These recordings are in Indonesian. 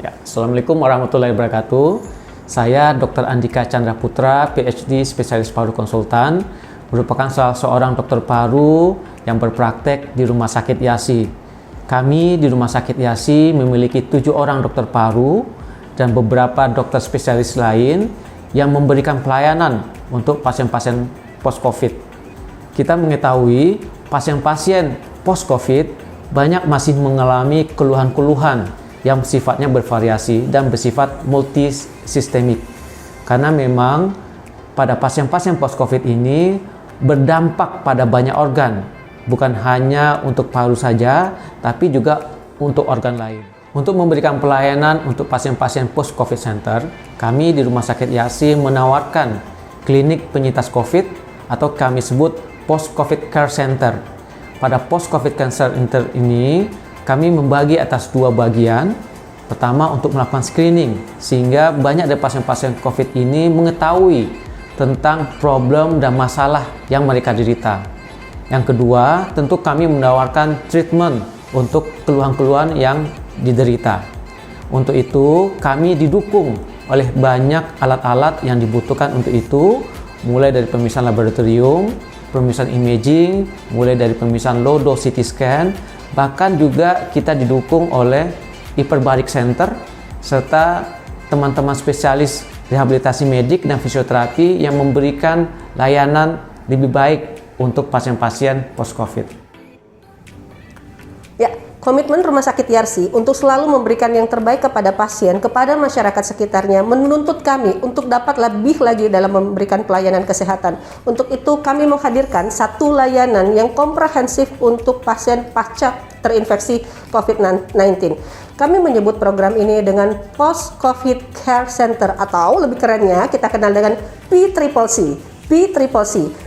Ya, Assalamualaikum warahmatullahi wabarakatuh. Saya Dr. Andika Chandra Putra, PhD spesialis paru konsultan, merupakan salah seorang dokter paru yang berpraktek di Rumah Sakit Yasi. Kami di Rumah Sakit Yasi memiliki 7 orang dokter paru dan beberapa dokter spesialis lain yang memberikan pelayanan untuk pasien-pasien post-COVID. Kita mengetahui pasien-pasien post-COVID banyak masih mengalami keluhan-keluhan yang sifatnya bervariasi dan bersifat multisistemik. Karena memang pada pasien-pasien post-COVID ini berdampak pada banyak organ, bukan hanya untuk paru saja, tapi juga untuk organ lain. Untuk memberikan pelayanan untuk pasien-pasien post-COVID center, kami di Rumah Sakit Yasi menawarkan klinik penyintas COVID atau kami sebut post-COVID care center. Pada post-COVID care center ini, kami membagi atas 2 bagian. Pertama, untuk melakukan screening, sehingga banyak dari pasien-pasien COVID ini mengetahui tentang problem dan masalah yang mereka derita. Yang kedua, tentu kami menawarkan treatment untuk keluhan-keluhan yang diderita. Untuk itu, kami didukung oleh banyak alat-alat yang dibutuhkan untuk itu, mulai dari pemeriksaan laboratorium, pemeriksaan imaging, mulai dari pemeriksaan low dose CT scan, bahkan juga kita didukung oleh hyperbaric center serta teman-teman spesialis rehabilitasi medik dan fisioterapi yang memberikan layanan lebih baik untuk pasien-pasien post-COVID. Ya, komitmen Rumah Sakit Yarsi untuk selalu memberikan yang terbaik kepada pasien, kepada masyarakat sekitarnya, menuntut kami untuk dapat lebih lagi dalam memberikan pelayanan kesehatan. Untuk itu kami menghadirkan satu layanan yang komprehensif untuk pasien pasca terinfeksi COVID-19. Kami menyebut program ini dengan Post-COVID Care Center atau lebih kerennya kita kenal dengan PCCC.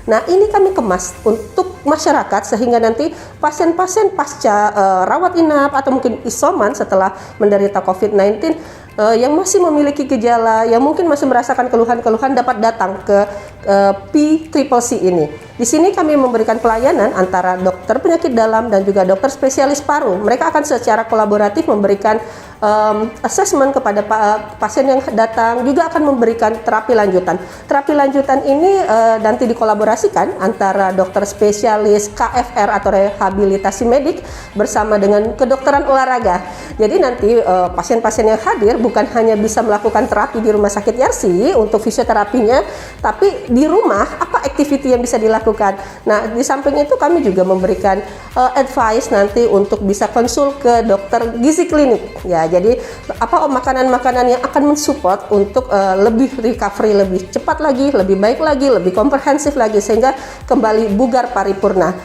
Nah, ini kami kemas untuk masyarakat sehingga nanti pasien-pasien pasca rawat inap atau mungkin isoman setelah menderita COVID-19 yang masih memiliki gejala, yang mungkin masih merasakan keluhan-keluhan dapat datang ke PCCC ini. Di sini kami memberikan pelayanan antara dokter penyakit dalam dan juga dokter spesialis paru. Mereka akan secara kolaboratif memberikan assessment kepada pasien yang datang, juga akan memberikan terapi lanjutan. Terapi lanjutan ini nanti dikolaborasikan antara dokter spesialis KFR atau rehabilitasi medik bersama dengan kedokteran olahraga. Jadi nanti pasien-pasien yang hadir bukan hanya bisa melakukan terapi di Rumah Sakit Yarsi untuk fisioterapinya, tapi di rumah apa activity yang bisa dilakukan. Nah, di samping itu kami juga memberikan advice nanti untuk bisa konsul ke dokter gizi klinik. Ya, jadi apa makanan-makanan yang akan mensupport untuk lebih recovery, lebih cepat lagi, lebih baik lagi, lebih komprehensif lagi sehingga kembali bugar paripurna.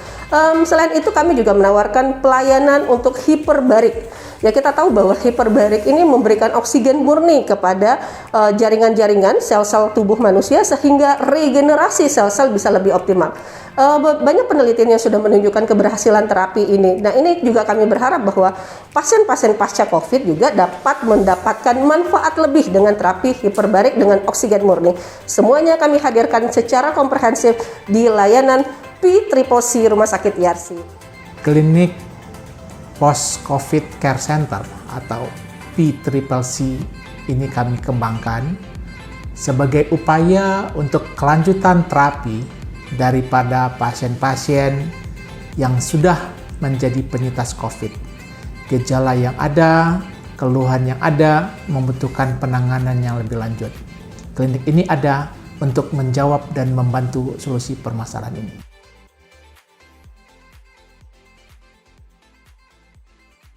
Selain itu kami juga menawarkan pelayanan untuk hiperbarik. Ya, kita tahu bahwa hiperbarik ini memberikan oksigen murni kepada jaringan-jaringan sel-sel tubuh manusia sehingga regenerasi sel-sel bisa lebih optimal. Banyak penelitian yang sudah menunjukkan keberhasilan terapi ini. Nah, ini juga kami berharap bahwa pasien-pasien pasca COVID juga dapat mendapatkan manfaat lebih dengan terapi hiperbarik dengan oksigen murni. Semuanya kami hadirkan secara komprehensif di layanan PCCC Rumah Sakit Yarsi. Klinik Post-COVID Care Center atau PCCC ini kami kembangkan sebagai upaya untuk kelanjutan terapi daripada pasien-pasien yang sudah menjadi penyintas COVID. Gejala yang ada, keluhan yang ada membutuhkan penanganan yang lebih lanjut. Klinik ini ada untuk menjawab dan membantu solusi permasalahan ini.